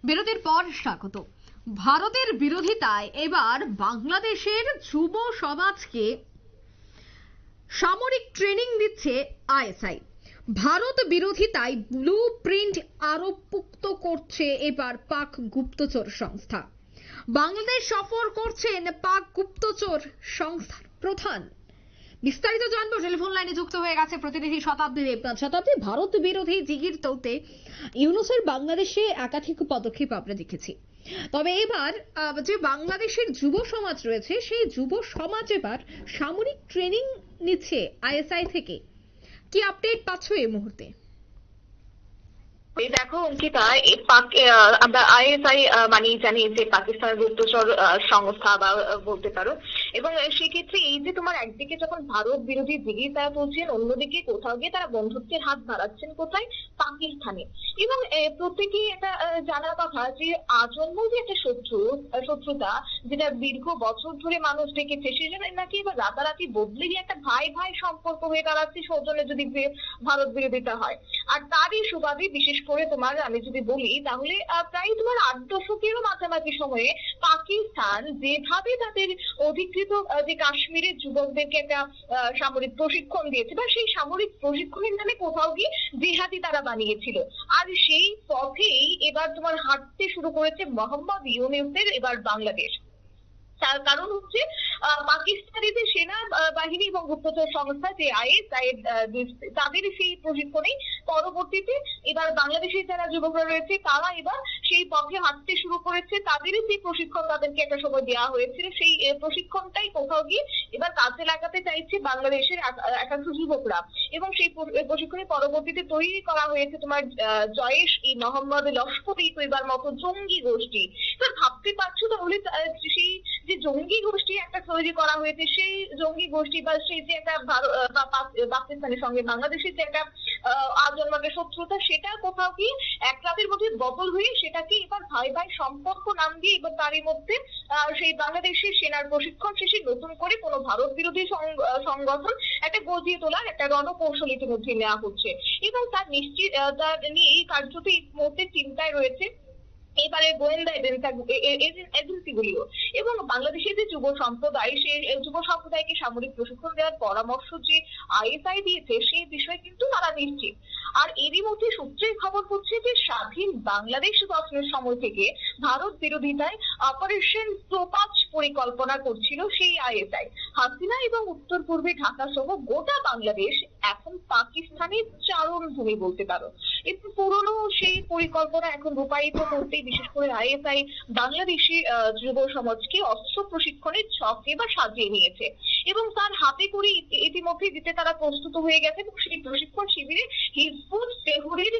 বিরতির পর স্বাগত। ভারতের বিরোধিতায় এবার বাংলাদেশের যুব সমাজকে সামরিক ট্রেনিং দিচ্ছে আইএসআই। ভারত বিরোধিতায় ব্লু প্রিন্ট আরো পুক্ত করছে এবার পাক গুপ্তচর সংস্থা। বাংলাদেশ সফর করছেন পাক গুপ্তচর সংস্থার প্রধান। বিস্তারিত জানবো, টেলিফোন লাইনে যুক্ত হয়ে গেছে প্রতিনিধি শতাব্দী দেবনাথ। শতাব্দী, ভারত বিরোধী জিগির তোতে ইউনূসের বাংলাদেশে একাধিক পদক্ষেপ আমরা দেখেছি, তবে এবার যে বাংলাদেশের যুব সমাজ রয়েছে সেই যুব সমাজ এবার সামরিক ট্রেনিং নিচ্ছে আইএসআই থেকে। কি আপডেট পাচ্ছ এই মুহূর্তে? দেখো অঙ্কিতা, আমরা আইএসআই মানে জানি যে পাকিস্তানের গুপ্তচর সংস্থা বা বলতে পারো, এবং সেক্ষেত্রে এই যে তোমার একদিকে যখন ভারত বিরোধী জিগির তারা তুলছেন, অন্যদিকে কোথাও গিয়ে তারা বন্ধুত্বের হাত বাড়াচ্ছেন কোথায়? পাকিস্তানে। এবং প্রত্যেকেই এটা জানার কথা যে আজন্ম যে একটা শত্রুতা যেটা দীর্ঘ বছর ধরে মানুষ দেখেছে, সেজন্য নাকি এবার রাতারাতি বদলে গিয়ে একটা ভাই ভাই সম্পর্ক হয়ে দাঁড়াচ্ছে সৌজন্যে যদি ভারত বিরোধিতা হয়। আর তারই সুবাদে বিশেষ করে তোমার আমি যদি বলি তাহলে প্রায় তোমার 8 দশকেরও মাঝামাঝি সময়ে পাকিস্তান যেভাবে তাদের অধিকৃত যে কাশ্মীরের যুবকদেরকে একটা সামরিক প্রশিক্ষণ দিয়েছে, বা সেই সামরিক প্রশিক্ষণের নামে কোথাও গিয়ে জিহাদি তারা বানিয়েছিল। আর সেই পথেই এবার তোমার হাঁটতে শুরু করেছে মোহাম্মদ ইউনূসের এবার বাংলাদেশ। তার কারণ হচ্ছে পাকিস্তানি যে সেনা বাহিনী এবং গুপ্তচর সংস্থা যে আইএসআই তাদের সেই প্রশিক্ষণে পরবর্তীতে এবার বাংলাদেশের যারা যুবকরা রয়েছে তারা এবার সেই পথে হাঁটতে শুরু করেছে। তাদেরই সেই প্রশিক্ষণ তাদেরকে একটা সময় দেওয়া হয়েছিল, সেই প্রশিক্ষণটাই কোথাও গিয়ে এবার কাজে লাগাতে চাইছে বাংলাদেশের একাংশ যুবকরা। এবং সেই প্রশিক্ষণে পরবর্তীতে তৈরি করা হয়েছে তোমার জয়েশ ই মোহাম্মদ লস্কর-ই তৈবার মতো জঙ্গি গোষ্ঠী। তো ভাবতে পারছো তাহলে সেই যে জঙ্গি গোষ্ঠী একটা তৈরি করা হয়েছে, সেই জঙ্গি গোষ্ঠী বা সেই যে একটা পাকিস্তানের সঙ্গে বাংলাদেশের যে একটা আজন্মাকে শত্রুতা, সেটা কোথাও কি এক রাতের মধ্যে বদল হয়ে সেটাকে এবার ভাই ভাই সম্পর্ক নাম দিয়ে এবার তারই মধ্যে সেই বাংলাদেশের সেনার প্রশিক্ষণ শেষে নতুন করে কোনো ভারত বিরোধী সংগঠন একটা গজিয়ে তোলার একটা রণকৌশল ইতিমধ্যে নেওয়া হচ্ছে। এবং তার নিয়ে এই কার্যত এই মুহূর্তে চিন্তায় রয়েছে এবারে গোয়েন্দা এজেন্সিগুলিও। এবং বাংলাদেশের যে যুব সম্প্রদায়, সেই যুব সম্প্রদায়কে সামরিক প্রশিক্ষণ দেওয়ার পরামর্শ যে আইএসআই দিয়েছে সেই বিষয়ে কিন্তু তারা নিশ্চিত। আর এরই মধ্যে সূত্রের খবর হচ্ছে যে স্বাধীন বাংলাদেশ গঠনের সময় থেকে ভারত বিরোধিতায় অপারেশন তোপাজ পরিকল্পনা করছিল সেই আইএসআই। হাসিনা এবং উত্তর পূর্বে ঢাকা সহ গোটা বাংলাদেশ এখন পাকিস্তানের চারণভূমি বলতে পারো। একটু পুরনো সেই পরিকল্পনা এখন রূপায়িত করতে বিশেষ করে আইএসআই বাংলাদেশি যুব সমাজকে অস্ত্র প্রশিক্ষণের ছক এবার সাজিয়ে নিয়েছে এবং তার হাতে করে ইতিমধ্যে দিতে তারা প্রস্তুত হয়ে গেছে। এবং সেই প্রশিক্ষণ শিবিরে হিজবুত তেহরির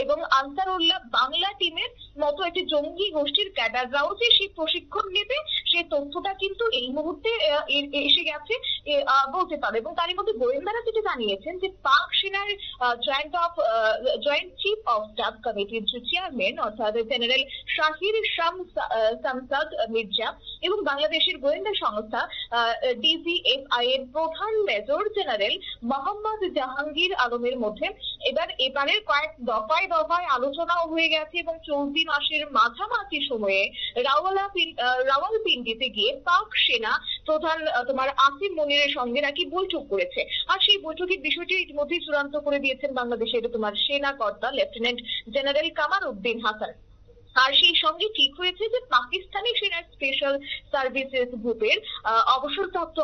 এবং আনসারুল্লাহ বাংলা টিমের মতো একটি জঙ্গি গোষ্ঠীর ক্যাডাররাও যে সেই প্রশিক্ষণ নেবে সেই তথ্যটা কিন্তু এই মুহূর্তে এসে গেছে বলতে পারে। এবং তারই মধ্যে গোয়েন্দারা যেটা জানিয়েছেন যে পাক সেনার জয়েন্ট চিফ অফ স্টাফ কমিটির চেয়ারম্যান অর্থাৎ জেনারেল শাহির শামসাদ মির্জা এবং বাংলাদেশের গোয়েন্দা সংস্থা ডিজিএফআই এর প্রধান মেজর জেনারেল মোহাম্মদ জাহাঙ্গীর আলমের মধ্যে এবারের কয়েক দফায় আলোচনাও হয়ে গেছে। এবং চলতি মাসের মাঝামাঝি সময়ে রাওয়ালপিন্ডিতে গিয়ে পাক সেনা প্রধান তোমার আসিম মনিরের সঙ্গে নাকি বৈঠক করেছে। আর সেই বৈঠকের বিষয়টি ইতিমধ্যে চূড়ান্ত করে দিয়েছেন বাংলাদেশের তোমার সেনা কর্তা লেফটেন্যান্ট জেনারেল কামার উদ্দিন হাসান। আর সেই সঙ্গে ঠিক হয়েছে যে পাকিস্তানি সেনার স্পেশাল সার্ভিসেস গ্রুপের অবসরপ্রাপ্ত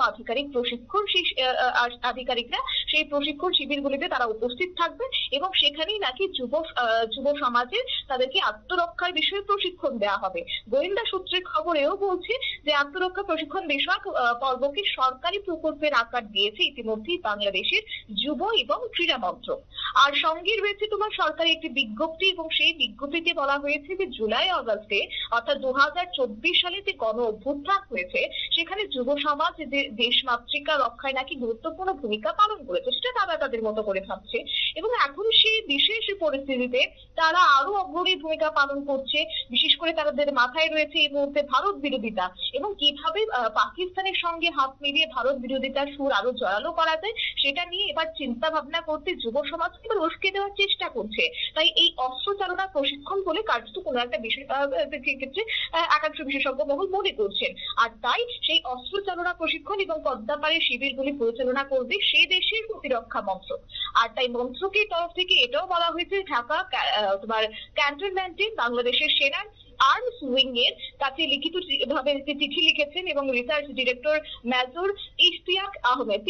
আধিকারিকরা সেই প্রশিক্ষণ শিবিরগুলিতে তারা উপস্থিত থাকবে এবং সেখানেই নাকি যুব সমাজের তাদেরকে আত্মরক্ষার বিষয়ে প্রশিক্ষণ দেওয়া হবে। গোয়েন্দা সূত্রের খবরেও বলছে যে আত্মরক্ষা প্রশিক্ষণ বিষয়ক পর্বকে সরকারি প্রকল্পের আকার দিয়েছে ইতিমধ্যেই বাংলাদেশের যুব এবং ক্রীড়া মন্ত্রক। আর সঙ্গে রয়েছে তোমার সরকারি একটি বিজ্ঞপ্তি এবং সেই বিজ্ঞপ্তিতে বলা হয়েছে যে জুলাই আগস্টে অর্থাৎ 2024 সালে যে গণ অভ্যুত্থান হয়েছে সেখানে যুব সমাজ যে দেশ মাতৃকা রক্ষায় নাকি গুরুত্বপূর্ণ ভূমিকা পালন করেছে, সেটা তারা তাদের মতো করে ভাবছে। এবং এখন সেই বিশেষ পরিস্থিতিতে তারা আরো অগ্রণী ভূমিকা পালন করছে। বিশেষ করে তাদের মাথায় রয়েছে এই মুহূর্তে ভারত বিরোধিতা এবং কিভাবে পাকিস্তানের সঙ্গে হাত মিলিয়ে ভারত বিরোধিতার সুর আরো জোরালো করা যায় সেটা নিয়ে এবার চিন্তা ভাবনা করতে যুব সমাজ এবার উস্কে দেওয়ার চেষ্টা করছে। তাই এই অস্ত্র চালনা প্রশিক্ষণ বলে কার্যত কোনো একটা বিষয় ক্ষেত্রে একাংশ বিশেষজ্ঞ মহল মনে করছেন। আর তাই সেই অস্ত্র চালনা প্রশিক্ষণ এবং পদ্মাপাড়ের শিবিরগুলি পরিচালনা করবে সে দেশের প্রতিরক্ষা মন্ত্রক। আর তাই মন্ত্রকের তরফ থেকে এটাও বলা হয়েছে ঢাকা তোমার ক্যান্টনমেন্টে বাংলাদেশের সেনার আর্মস উইং এর কাছে লিখিত ভাবে চিঠি লিখেছেন এবং research director major Ishtiaq Ahmed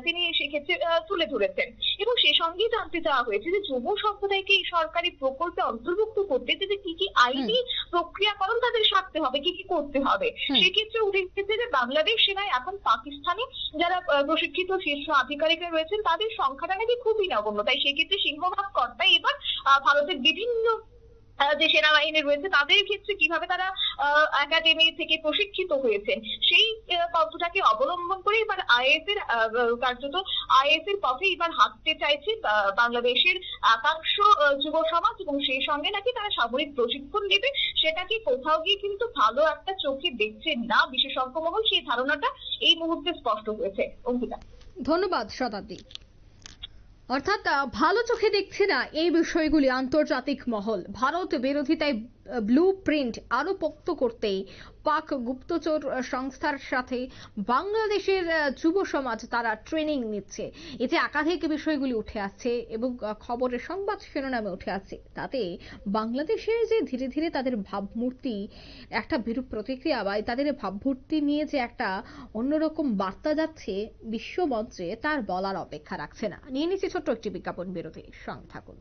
তিনি সেক্ষেত্রে তুলে ধরেছেন। এবং সে সঙ্গে জানতে চাওয়া হয়েছে যে যুব সম্প্রদায়কে এই সরকারি প্রকল্পে অন্তর্ভুক্ত করতে যে কি কি আইনি প্রক্রিয়াকরণ তাদের সারতে হবে, কি কি করতে হবে। সেক্ষেত্রে উঠে এসেছে যে বাংলাদেশ সেনায় এখন পাকিস্তানি যারা প্রশিক্ষিত শীর্ষ আধিকারিকরা রয়েছেন তাদের সংখ্যাটা নাকি খুবই নগণ্য। তাই সেক্ষেত্রে সিংহভাগ কর্তাই এবার ভারতের বিভিন্ন যে সেনাবাহিনী রয়েছে তাদের ক্ষেত্রে কিভাবে তারা একাডেমি থেকে প্রশিক্ষিত হয়েছেন সেই পদ্ধতিটাকে অবলম্বন করে এবার আইএএস এর কার্যত আইএএস এর পথে এবার হাঁটতে চাইছে বাংলাদেশের একাংশ যুব সমাজ এবং সেই সঙ্গে নাকি তারা সামরিক প্রশিক্ষণ নেবে সেটাকে কোথাও গিয়ে কিন্তু ভালো একটা চোখে দেখছে না বিশেষজ্ঞ মহল, সেই ধারণাটা এই মুহূর্তে স্পষ্ট হয়েছে। অঙ্কিতা, ধন্যবাদ শতাব্দী। অর্থাৎ ভালো চোখে দেখছে না এই বিষয়গুলি আন্তর্জাতিক মহল। ভারত বিরোধিতায় ব্লু প্রিন্ট আরো পোক্ত করতে পাক গুপ্তচর সংস্থার সাথে বাংলাদেশের যুব সমাজ তারা ট্রেনিং নিচ্ছে। এতে একাধিক বিষয়গুলি উঠে আসছে এবং খবরের সংবাদ শিরোনামে উঠে আসছে। তাতে বাংলাদেশের যে ধীরে ধীরে তাদের ভাবমূর্তি একটা বিরূপ প্রতিক্রিয়া বা তাদের ভাবমূর্তি নিয়ে যে একটা অন্যরকম বার্তা যাচ্ছে বিশ্বমঞ্চে তার বলার অপেক্ষা রাখছে না। নিয়ে নিচ্ছি ছোট্ট একটি বিজ্ঞাপন বিরতি, সঙ্গে থাকুন।